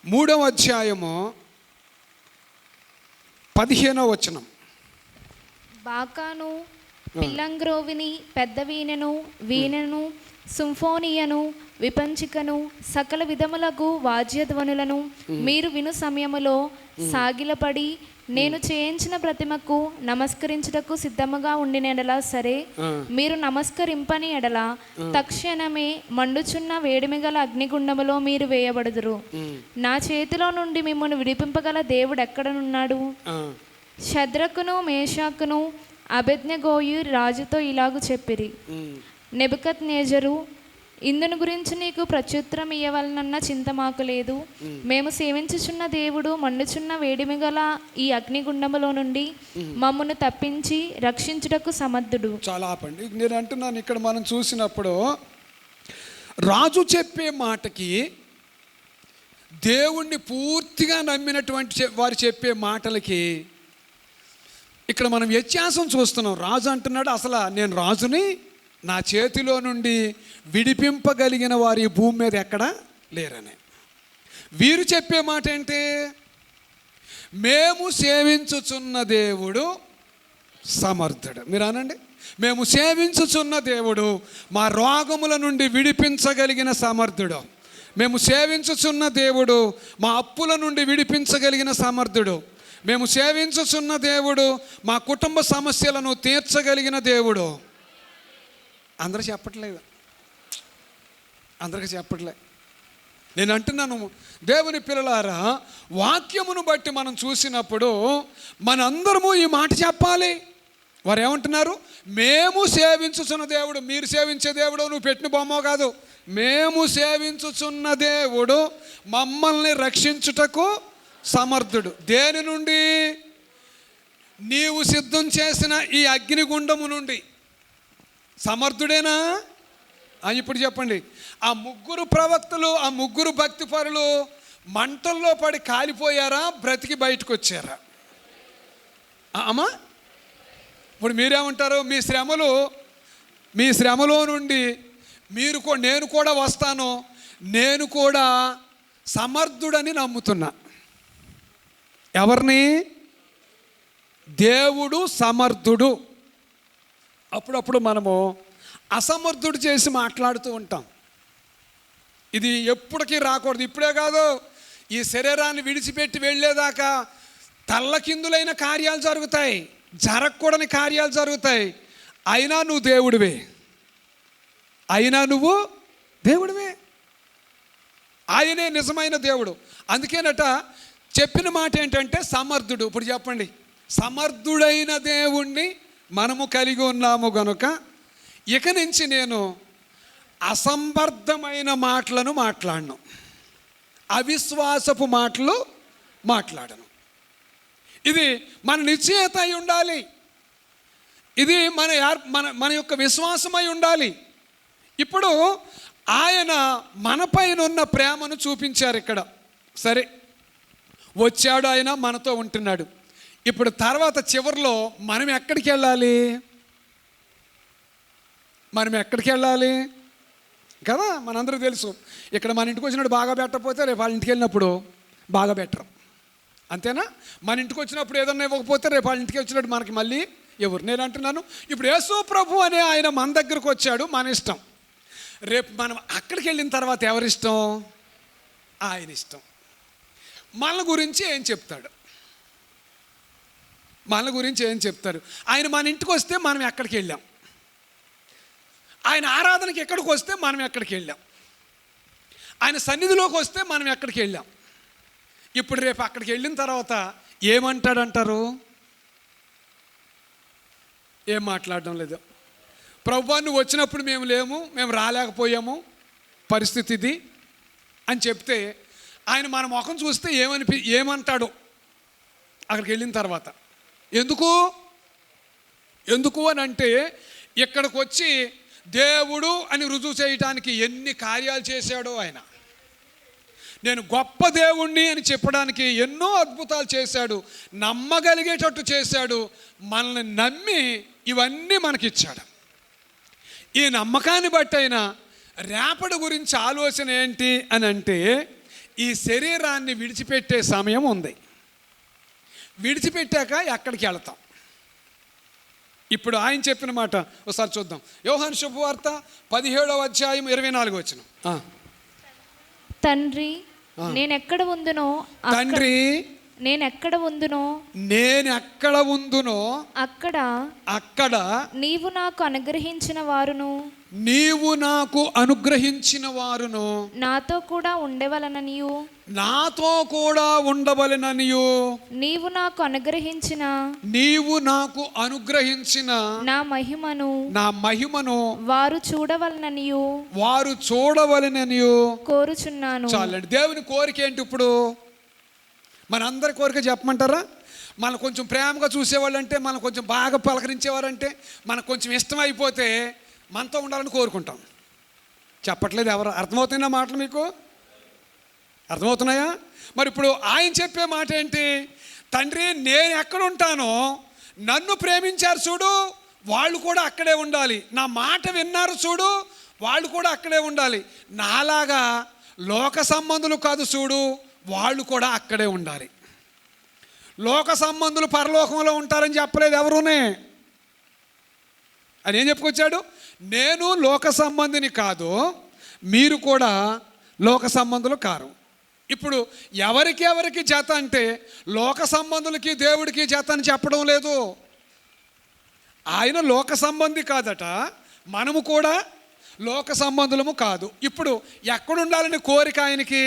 3వ అధ్యాయము 15వ వచనం. బాకాను, పిల్లంగ్రోవిని, పెద్ద వీణను, సింఫోనియను, విపంచికను, సకల విధములకు వాద్యధ్వనులను మీరు విను సమయములో సాగిలపడి నేను చేయించిన ప్రతిమకు నమస్కరించుటకు సిద్ధముగా ఉండిన ఎడల సరే, మీరు నమస్కరింపని ఎడల తక్షణమే మండుచున్న వేడిమిగల అగ్నిగుండములో మీరు వేయబడుదురు. నా చేతిలో నుండి మిమ్మల్ని విడిపింపగల దేవుడు ఎక్కడనున్నాడు? షద్రకును మేషాకును అబేద్నెగోయు రాజుతో ఇలాగు చెప్పిరి, నెబుకద్నెజరు, ఇందును గురించి నీకు ప్రత్యుత్తరం ఇయ్యవలనన్న చింత మాకు లేదు. మేము సేవించుచున్న దేవుడు మండుచున్న వేడిమిగల ఈ అగ్నిగుండములో నుండి మమ్మను తప్పించి రక్షించుటకు సమర్థుడు. చాలా ఆపండి. నేను అంటున్నాను, ఇక్కడ మనం చూసినప్పుడు రాజు చెప్పే మాటకి దేవుణ్ణి పూర్తిగా నమ్మినటువంటి వారు చెప్పే మాటలకి ఇక్కడ మనం వ్యత్యాసం చూస్తున్నాం. రాజు అంటున్నాడు, అసలు నేను రాజుని, నా చేతిలో నుండి విడిపింపగలిగిన వారు ఈ భూమి మీద ఎక్కడ లేరని. వీరు చెప్పే మాట ఏంటి? మేము సేవించుచున్న దేవుడు సమర్థుడు. మీరు అనండి, మేము సేవించుచున్న దేవుడు మా రోగముల నుండి విడిపించగలిగిన సమర్థుడు. మేము సేవించుచున్న దేవుడు మా అప్పుల నుండి విడిపించగలిగిన సమర్థుడు. మేము సేవించుచున్న దేవుడు మా కుటుంబ సమస్యలను తీర్చగలిగిన దేవుడు. అందరూ చెప్పట్లేదు, అందరికీ చెప్పట్లే. నేను అంటున్నాను, దేవుని పిల్లలారా, వాక్యమును బట్టి మనం చూసినప్పుడు మనందరము ఈ మాట చెప్పాలి. వారు ఏమంటున్నారు? మేము సేవించుచున్న దేవుడు. మీరు సేవించే దేవుడు నువ్వు పెట్టిన బొమ్మ కాదు. మేము సేవించుచున్న దేవుడు మమ్మల్ని రక్షించుటకు సమర్థుడు. దేని నుండి? నీవు సిద్ధం చేసిన ఈ అగ్నిగుండము నుండి. సమర్థుడేనా? ఇప్పుడు చెప్పండి, ఆ ముగ్గురు ప్రవక్తలు, ఆ ముగ్గురు భక్తిపరులు మంటల్లో పడి కాలిపోయారా, బ్రతికి బయటకు వచ్చారా? అమ్మా, ఇప్పుడు మీరేమంటారు? మీ శ్రమలో నుండి నేను కూడా వస్తాను, నేను కూడా సమర్థుడని నమ్ముతున్నా. ఎవరిని? దేవుడు సమర్థుడు. అప్పుడప్పుడు మనము అసమర్థుడు చేసి మాట్లాడుతూ ఉంటాం. ఇది ఎప్పటికీ రాకూడదు. ఇప్పుడే కాదు, ఈ శరీరాన్ని విడిచిపెట్టి వెళ్ళేదాకా తల్లకిందులైన కార్యాలు జరుగుతాయి, జరగకూడని కార్యాలు జరుగుతాయి. అయినా నువ్వు దేవుడివే, ఆయనే నిజమైన దేవుడు. అందుకేనట చెప్పిన మాట ఏంటంటే సమర్థుడు. ఇప్పుడు చెప్పండి, సమర్థుడైన దేవుణ్ణి మనము కలిగి ఉన్నాము గనుక ఇక నుంచి నేను అసంబద్ధమైన మాటలను మాట్లాడను, అవిశ్వాసపు మాటలు మాట్లాడను. ఇది మన నిశ్చయత అయి ఉండాలి. ఇది మన యొక్క విశ్వాసమై ఉండాలి. ఇప్పుడు ఆయన మనపైన ఉన్న ప్రేమను చూపించారు ఇక్కడ. సరే, వచ్చాడు, ఆయన మనతో ఉంటున్నాడు. ఇప్పుడు తర్వాత చివరిలో మనం ఎక్కడికి వెళ్ళాలి? కదా, మనందరికీ తెలుసు. ఇక్కడ మన ఇంటికి వచ్చినప్పుడు బాగా పెట్టకపోతే రేపు వాళ్ళ ఇంటికి వెళ్ళినప్పుడు బాగా పెట్టరు. అంతేనా? మన ఇంటికి వచ్చినప్పుడు ఏదన్నా ఇవ్వకపోతే రేపు వాళ్ళ ఇంటికి వచ్చినట్టు మనకి మళ్ళీ ఎవరు? నేను అంటున్నాను, ఇప్పుడు యేసు ప్రభు అనే ఆయన మన దగ్గరకు వచ్చాడు, మన ఇష్టం. రేపు మనం అక్కడికి వెళ్ళిన తర్వాత ఎవరిష్టం? ఆయన ఇష్టం. మన గురించి ఏం చెప్తాడు? ఆయన మన ఇంటికి వస్తే మనం ఎక్కడికి వెళ్ళాం? ఆయన ఆరాధనకి ఎక్కడికి వస్తే మనం ఎక్కడికి వెళ్ళాం? ఆయన సన్నిధిలోకి వస్తే మనం ఎక్కడికి వెళ్ళాం? ఇప్పుడు రేపు అక్కడికి వెళ్ళిన తర్వాత ఏమంటాడంటారు? ఏం మాట్లాడడం లేదు. ప్రభువా, నువ్వు వచ్చినప్పుడు మేము లేము, మేము రాలేకపోయాము, పరిస్థితి ఇది అని చెప్తే ఆయన మన ముఖం చూస్తే ఏమంటాడు అక్కడికి వెళ్ళిన తర్వాత? ఎందుకు అని అంటే, ఇక్కడికి వచ్చి దేవుడు అని రుజువు చేయడానికి ఎన్ని కార్యాలు చేశాడో ఆయన. నేను గొప్ప దేవుణ్ణి అని చెప్పడానికి ఎన్నో అద్భుతాలు చేశాడు, నమ్మగలిగేటట్టు చేశాడు. మనల్ని నమ్మి ఇవన్నీ మనకిచ్చాడు. ఈ నమ్మకాన్ని బట్టి అయినా రేపటి గురించి ఆలోచన ఏంటి అని అంటే, ఈ శరీరాన్ని విడిచిపెట్టే సమయం ఉంది. విడిచిపెట్టాక ఎక్కడికి వెళతాం? ఇప్పుడు ఆయన చెప్పిన మాట ఒకసారి చూద్దాం. యోహాను శుభవార్త 17వ అధ్యాయం 24వ వచనం. తండ్రి, నేనెక్కడ ఉందునో అక్కడ నీవు నాకు అనుగ్రహించిన వారును నాతో కూడా ఉండవలెననియు నీవు నాకు అనుగ్రహించిన నా మహిమను వారు చూడవలెననియు కోరుచున్నాను. చాలండి. దేవుని కోరిక ఏంటి? ఇప్పుడు మనందరి కోరిక చెప్పమంటారా? మనం కొంచెం ప్రేమగా చూసేవాళ్ళంటే, మనం కొంచెం బాగా పలకరించేవారంటే, మనకు కొంచెం ఇష్టమైపోతే మనతో ఉండాలని కోరుకుంటాం. చెప్పట్లేదు ఎవరు? అర్థమవుతున్నా మాటలు? మీకు అర్థమవుతున్నాయా? మరి ఇప్పుడు ఆయన చెప్పే మాట ఏంటి? తండ్రి, నేను ఎక్కడ ఉంటానో నన్ను ప్రేమించారు చూడు, వాళ్ళు కూడా అక్కడే ఉండాలి. నా మాట విన్నారు చూడు, వాళ్ళు కూడా అక్కడే ఉండాలి. నాలాగా లోక సంబంధులు కాదు చూడు, వాళ్ళు కూడా అక్కడే ఉండాలి. లోక సంబంధులు పరలోకంలో ఉంటారని చెప్పలేదు ఎవరునే. అని ఏం చెప్పుకొచ్చాడు? నేను లోక సంబంధిని కాదు, మీరు కూడా లోక సంబంధులు కారు. ఇప్పుడు ఎవరికి జత అంటే లోక సంబంధులకి దేవుడికి జత అని చెప్పడం లేదు. ఆయన లోక సంబంధి కాదట, మనము కూడా లోక సంబంధులము కాదు. ఇప్పుడు ఎక్కడుండాలని కోరిక ఆయనకి?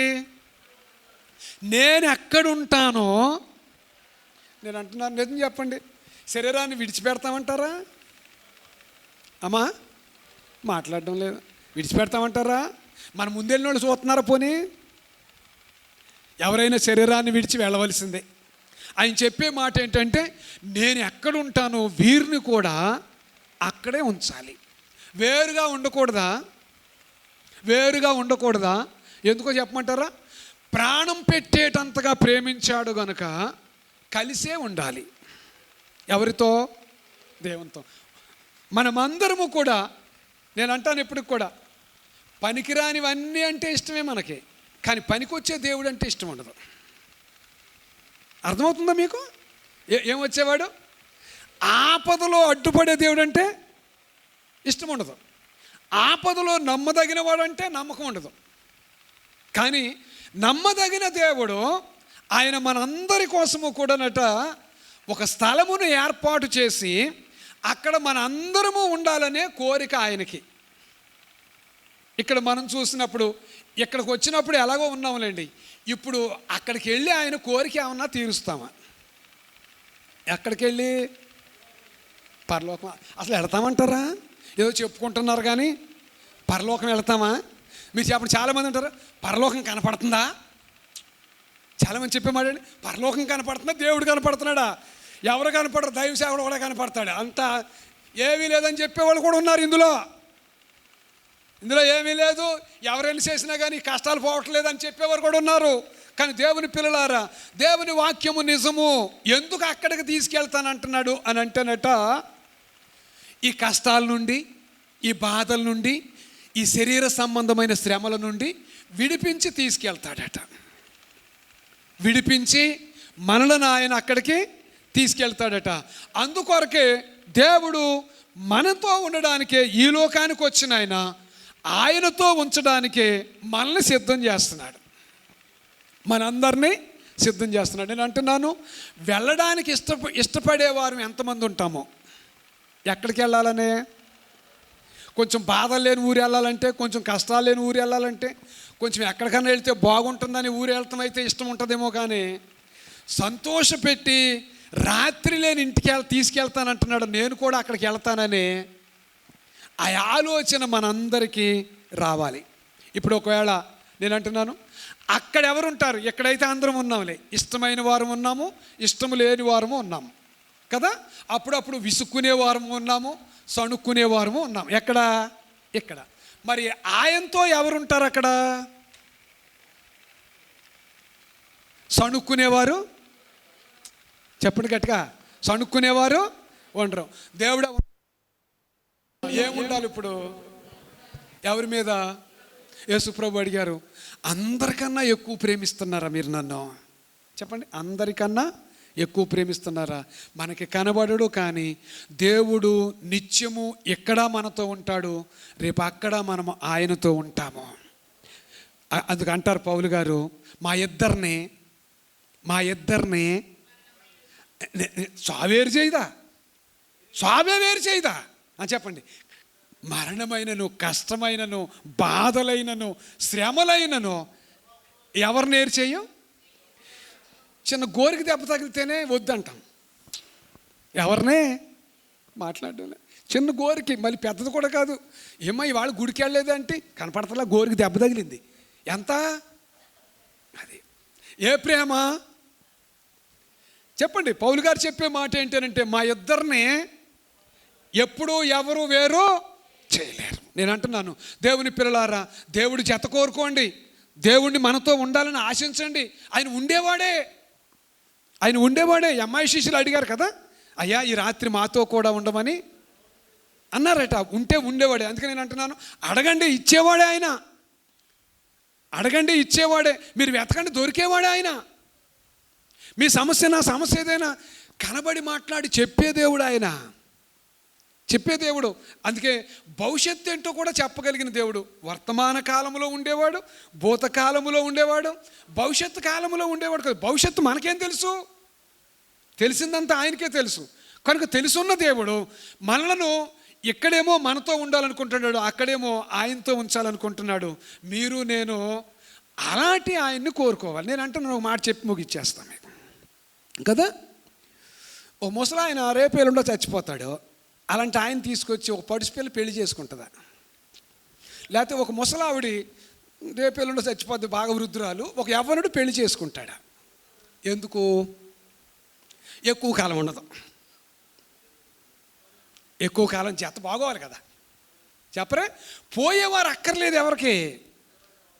నేను ఎక్కడుంటానో, నేను అంటున్నాను నిజం చెప్పండి, శరీరాన్ని విడిచిపెడతామంటారా? అమ్మా మాట్లాడడం లేదు. విడిచిపెడతామంటారా? మన ముందెళ్ళిన వాళ్ళు చూస్తున్నారా? పోనీ ఎవరైనా శరీరాన్ని విడిచి వెళ్ళవలసిందే. ఆయన చెప్పే మాట ఏంటంటే, నేను ఎక్కడుంటానో వీరిని కూడా అక్కడే ఉంచాలి. వేరుగా ఉండకూడదా? ఎందుకో చెప్పమంటారా? ప్రాణం పెట్టేటంతగా ప్రేమించాడు గనుక కలిసే ఉండాలి. ఎవరితో? దేవునితో. మనమందరము కూడా, నేను అంటాను ఎప్పటికి కూడా, పనికిరానివన్నీ అంటే ఇష్టమే మనకి, కానీ పనికొచ్చే దేవుడు అంటే ఇష్టం ఉండదు. అర్థమవుతుందా మీకు? ఏమొచ్చేవాడు? ఆపదలో అడ్డుపడే దేవుడు అంటే ఇష్టం ఉండదు. ఆపదలో నమ్మదగిన వాడు అంటే నమ్మకం ఉండదు. కానీ నమ్మదగిన దేవుడు ఆయన మనందరి కోసము కూడానట ఒక స్థలమును ఏర్పాటు చేసి అక్కడ మన అందరము ఉండాలనే కోరిక ఆయనకి. ఇక్కడ మనం చూసినప్పుడు, ఇక్కడికి వచ్చినప్పుడు ఎలాగో ఉన్నాములేండి. ఇప్పుడు అక్కడికి వెళ్ళి ఆయన కోరిక ఏమన్నా తీరుస్తామా? ఎక్కడికి వెళ్ళి? పరలోకం. అసలు వెళతామంటారా? ఏదో చెప్పుకుంటున్నారు కానీ పరలోకం వెళతామా? మీరు చెప్పండి. చాలామంది అంటారు పరలోకం కనపడుతుందా? చాలామంది చెప్పేమాడండి, పరలోకం కనపడుతుందా, దేవుడు కనపడుతున్నాడా? ఎవరు కనపడరు, దైవ సేవకుడు కూడా కనపడతాడు. అంతా ఏమీ లేదని చెప్పేవాళ్ళు కూడా ఉన్నారు. ఇందులో ఏమీ లేదు, ఎవరైనా చేసినా కానీ కష్టాలు పోవట్లేదు అని చెప్పేవారు కూడా ఉన్నారు. కానీ దేవుని పిల్లలారా, దేవుని వాక్యము నిజము. ఎందుకు అక్కడికి తీసుకెళ్తానంటున్నాడు అని అంటేనట, ఈ కష్టాల నుండి, ఈ బాధల నుండి, ఈ శరీర సంబంధమైన శ్రమల నుండి విడిపించి తీసుకెళ్తాడట. విడిపించి మనలను ఆయన అక్కడికి తీసుకెళ్తాడట. అందుకొరకే దేవుడు మనతో ఉండడానికే ఈ లోకానికి వచ్చిన ఆయనతో ఉంచడానికే మనల్ని సిద్ధం చేస్తున్నాడు, మనందరినీ సిద్ధం చేస్తున్నాడు. నేను అంటున్నాను, వెళ్ళడానికి ఇష్టపడేవారు ఎంతమంది ఉంటామో, ఎక్కడికి వెళ్ళాలనే, కొంచెం బాధలు లేని ఊరు వెళ్ళాలంటే, కొంచెం కష్టాలు లేని ఊరు వెళ్ళాలంటే, కొంచెం ఎక్కడికన్నా వెళ్తే బాగుంటుందని ఊరు వెళ్తాం అయితే ఇష్టం ఉంటుందేమో, కానీ సంతోషపెట్టి రాత్రి లేని ఇంటికి తీసుకెళ్తానంటున్నాడు. నేను కూడా అక్కడికి వెళ్తానని ఆ ఆలోచన మనందరికీ రావాలి. ఇప్పుడు ఒకవేళ నేను అంటున్నాను, అక్కడ ఎవరుంటారు? ఎక్కడైతే అందరం ఉన్నాంలే, ఇష్టమైన వారు ఉన్నాము, ఇష్టము లేని వారము ఉన్నాము కదా. అప్పుడప్పుడు విసుక్కునే వారము ఉన్నాము, సణుక్కునే వారము ఉన్నాము. ఎక్కడ? ఇక్కడ. మరి ఆయనతో ఎవరుంటారు అక్కడ? సణుక్కునేవారు చెప్పండి గట్టిగా. సణుక్కునేవారు ఉండరు. దేవుడు ఏముండాలి ఇప్పుడు? ఎవరి మీద? యేసుప్రభు అడిగారు, అందరికన్నా ఎక్కువ ప్రేమిస్తున్నారా మీరు నన్ను? చెప్పండి, అందరికన్నా ఎక్కువ ప్రేమిస్తున్నారా? మనకి కనబడడు, కానీ దేవుడు నిత్యము ఎక్కడ మనతో ఉంటాడు, రేపు అక్కడ మనము ఆయనతో ఉంటాము. అందుకు అంటారు పౌలు గారు, మా ఇద్దరిని స్వావే వేరు చేయదా అని చెప్పండి. మరణమైనను, కష్టమైనను, బాధలైనను, శ్రమలైనను ఎవరిని ఏరు చేయం? చిన్న గోరికి దెబ్బ తగిలితేనే వద్దంటాం. ఎవరినే మాట్లాడడం? చిన్న గోరికి, మళ్ళీ పెద్దది కూడా కాదు. ఏమో ఇవాళ గుడికి వెళ్ళలేదంటే కనపడతలా, గోరికి దెబ్బ తగిలింది. ఎంత? అది ఏ ప్రేమ చెప్పండి. పౌలు గారు చెప్పే మాట ఏంటంటే, మా ఇద్దరిని ఎప్పుడూ ఎవరు వేరు చేయలేరు. నేను అంటున్నాను, దేవుని పిల్లలారా, దేవుడి జత కోరుకోండి, దేవుడిని మనతో ఉండాలని ఆశించండి. ఆయన ఉండేవాడే. అమ్మాయి శిష్యులు అడిగారు కదా, అయ్యా ఈ రాత్రి మాతో కూడా ఉండమని అన్నారట. ఉండేవాడే. అందుకే నేను అంటున్నాను, అడగండి ఇచ్చేవాడే ఆయన. అడగండి ఇచ్చేవాడే. మీరు వెతకండి దొరికేవాడే ఆయన. మీ సమస్య, నా సమస్య ఏదైనా కనబడి మాట్లాడి చెప్పే దేవుడు ఆయన. చెప్పే దేవుడు. అందుకే భవిష్యత్తు ఏంటో కూడా చెప్పగలిగిన దేవుడు. వర్తమాన కాలంలో ఉండేవాడు, భూతకాలంలో ఉండేవాడు, భవిష్యత్తు కాలంలో ఉండేవాడు కదా. భవిష్యత్తు మనకేం తెలుసు? తెలిసిందంతా ఆయనకే తెలుసు. కనుక తెలుసున్న దేవుడు మనలను ఇక్కడేమో మనతో ఉండాలనుకుంటున్నాడు, అక్కడేమో ఆయనతో ఉంచాలనుకుంటున్నాడు. మీరు నేను అలాంటి ఆయన్ని కోరుకోవాలి. నేను అంటున్నాను, ఒక మాట చెప్పి ముగిచ్చేస్తాను మీకు కదా. ఓ ముసలాయన రేపేళ్ళుండో చచ్చిపోతాడు. అలాంటి ఆయన తీసుకొచ్చి ఒక పడిసిపిల్ల పెళ్లి చేసుకుంటుందా? లేకపోతే ఒక ముసలావిడి రేపేళ్ళుండో చచ్చిపోద్ది, బాగా వృద్ధురాలు, ఒక యవ్వనుడు పెళ్లి చేసుకుంటాడా? ఎందుకు? ఎక్కువ కాలం ఉండదు. ఎక్కువ కాలం చేత బాగోవాలి కదా. చెప్పరే, పోయేవారు అక్కర్లేదు ఎవరికి,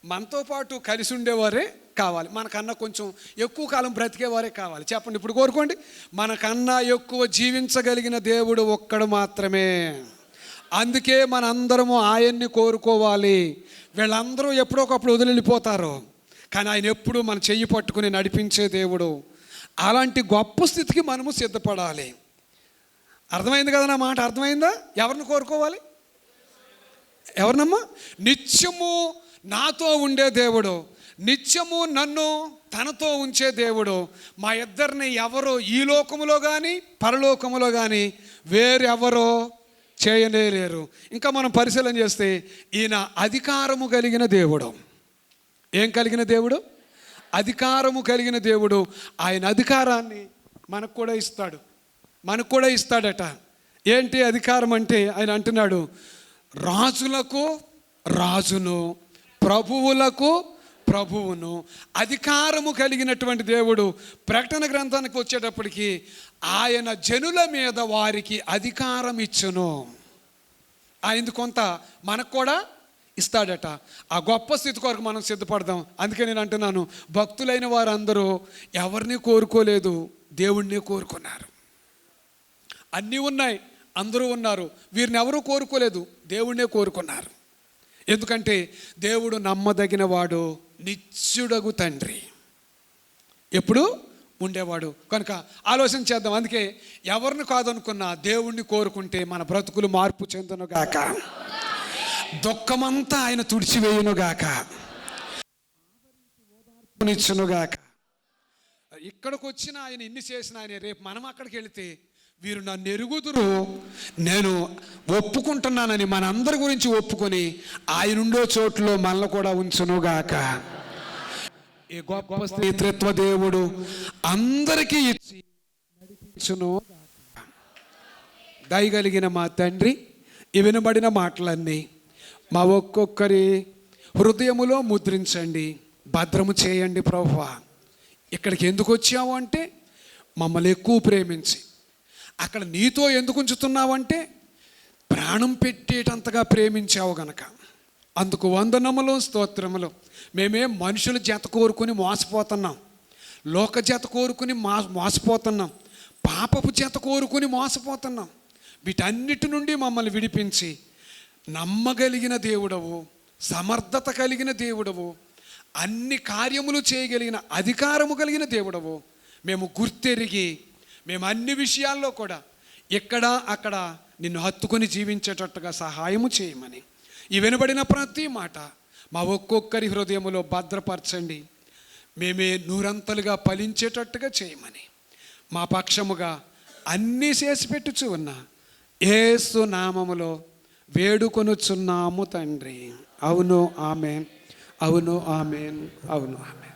మనతో పాటు కలిసి ఉండేవారే కావాలి. మనకన్నా కొంచెం ఎక్కువ కాలం బ్రతికేవారే కావాలి. చెప్పండి, ఇప్పుడు కోరుకోండి. మనకన్నా ఎక్కువ జీవించగలిగిన దేవుడు ఒక్కడు మాత్రమే. అందుకే మనందరము ఆయన్ని కోరుకోవాలి. వీళ్ళందరూ ఎప్పుడొకప్పుడు వదిలిపోతారు, కానీ ఆయన ఎప్పుడు మన చెయ్యి పట్టుకుని నడిపించే దేవుడు. అలాంటి గొప్ప స్థితికి మనము సిద్ధపడాలి. అర్థమైంది కదా నా మాట? అర్థమైందా? ఎవరిని కోరుకోవాలి? ఎవరినమ్మా? నిత్యము నాతో ఉండే దేవుడు, నిత్యము నన్ను తనతో ఉంచే దేవుడు. మా ఇద్దరిని ఎవరో ఈ లోకములో కానీ పరలోకములో కానీ వేరెవరో చేయలేరు. ఇంకా మనం పరిశీలన చేస్తే ఈయన అధికారము కలిగిన దేవుడు. ఏం కలిగిన దేవుడు? అధికారము కలిగిన దేవుడు. ఆయన అధికారాన్ని మనకు కూడా ఇస్తాడు, మనకు కూడా ఇస్తాడట. ఏంటి అధికారం అంటే? ఆయన అంటున్నాడు, రాజులకు రాజును, ప్రభువులకు ప్రభువును. అధికారము కలిగినటువంటి దేవుడు. ప్రకటన గ్రంథానికి వచ్చేటప్పటికి ఆయన జనుల మీద వారికి అధికారం ఇచ్చును. ఆయనది కొంత మనకు కూడా ఇస్తాడట. ఆ గొప్ప స్థితి కొరకు మనం సిద్ధపడదాం. అందుకే నేను అంటున్నాను, భక్తులైన వారందరూ ఎవరిని కోరుకోలేదు, దేవుణ్ణి కోరుకున్నారు. అన్నీ ఉన్నాయి, అందరూ ఉన్నారు, వీరిని ఎవరూ కోరుకోలేదు, దేవుణ్ణే కోరుకున్నారు. ఎందుకంటే దేవుడు నమ్మదగిన వాడు, నిత్యుడగు తండ్రి, ఎప్పుడు ఉండేవాడు. కనుక ఆలోచన చేద్దాం. అందుకే ఎవరిని కాదనుకున్నా దేవుణ్ణి కోరుకుంటే మన బ్రతుకులు మార్పు చెందునుగాక, దుఃఖమంతా ఆయన తుడిచివేయునుగాక, ఓదార్పునిచ్చునుగాక. ఇక్కడికి వచ్చిన ఆయన ఇన్ని చేసిన ఆయన, రేపు మనం అక్కడికి వెళితే వీరు నన్ను ఎరుగుదురు, నేను ఒప్పుకుంటున్నానని మనందరి గురించి ఒప్పుకొని ఆయన ఉండో చోట్లో మనల్ని కూడా ఉంచునుగాక. ఈ గొప్ప స్త్రీత్వ దేవుడు అందరికీ ఇచ్చి నడిపించును. దయగలిగిన మా తండ్రి, ఈ వినబడిన మాటలన్నీ మా ఒక్కొక్కరి హృదయములో ముద్రించండి, భద్రము చేయండి ప్రభువా. ఇక్కడికి ఎందుకు వచ్చావు అంటే మమ్మల్ని ఎక్కువ ప్రేమించి, అక్కడ నీతో ఎందుకు ఉంచుతున్నావంటే ప్రాణం పెట్టేటంతగా ప్రేమించావు గనక. అందుకు వందనములు, స్తోత్రములు. మేమేం మనుషుల జత కోరుకుని మోసపోతున్నాం, లోక జత కోరుకుని మోసపోతున్నాం, పాపపు జత కోరుకుని మోసపోతున్నాం. వీటన్నిటి నుండి మమ్మల్ని విడిపించి నమ్మగలిగిన దేవుడవు, సమర్థత కలిగిన దేవుడవు, అన్ని కార్యములు చేయగలిగిన అధికారము కలిగిన దేవుడవు మేము గుర్తెరిగి, మేము అన్ని విషయాల్లో కూడా ఎక్కడ అక్కడ నిన్ను హత్తుకొని జీవించేటట్టుగా సహాయము చేయమని ఈ వినబడిన ప్రతి మాట మా ఒక్కొక్కరి హృదయములో భద్రపరచండి. మేమే నూరంతలుగా ఫలించేటట్టుగా చేయమని మా పక్షముగా అన్నీ చేసి పెట్టుచు ఉన్న యేసు నామములో వేడుకొనుచున్నాము తండ్రి. అవును ఆమేన్, అవును ఆమేన్, అవును ఆమేన్.